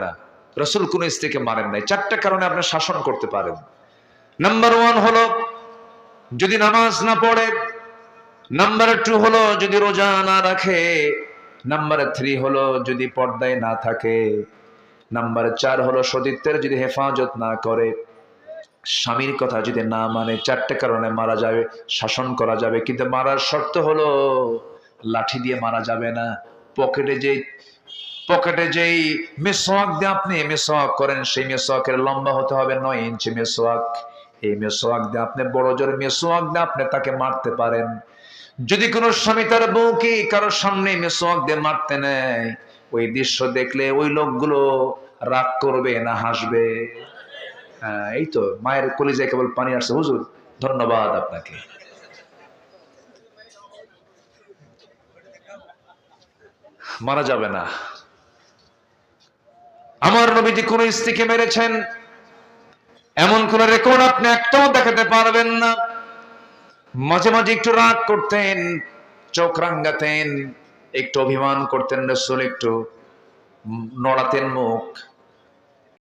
না, রাসূল কোন স্ত্রীকে মারেন নাই। 4টা কারণে আপনি শাসন করতে পারেন। নাম্বার 1 হলো যদি নামাজ না পড়ে, নাম্বার 2 হলো যদি রোজা না রাখে, নাম্বার 3 হলো যদি পর্দায় না থাকে, নাম্বার 4 হলো সতীত্বের যদি হেফাজত না করে, স্বামীর কথা যদি না মানে। 4টা কারণে মারা যাবে, শাসন করা যাবে, কিন্তু মারার শর্ত হলো লাঠি দিয়ে মারা যাবে না। পকেটে যেই মিসওয়াক দিয়ে আপনি মিসওয়াক করেন, সেই মিসওয়াকের লম্বা হতে হবে 9 ইঞ্চি মিসওয়াক। এই মিসওয়াক দিয়ে আপনি বড় জোরে মিসওয়াক দিয়ে আপনি তাকে মারতে পারেন। যদি কোনো স্বামী তার বউকে কারোর সামনে মিসওয়াক দিয়ে মারতে নেয়, ওই দৃশ্য দেখলে ওই লোকগুলো রাগ করবে না হাসবে? হ্যাঁ, এই তো মায়ের কলিজায় কেবল পানি আসছে। হুজুর ধন্যবাদ আপনাকে। মারা যাবে না। আমার নবীজি কোন স্ত্রীকে মেরেছেন এমন কোন রেকর্ড আপনি একটাও দেখাতে পারবেন না। মাঝে মাঝে একটু রাগ করতেন, চোখ রাঙ্গাতেন, একটু অভিমান করতেন, রাসূল একটু নড়াতেন মুখ,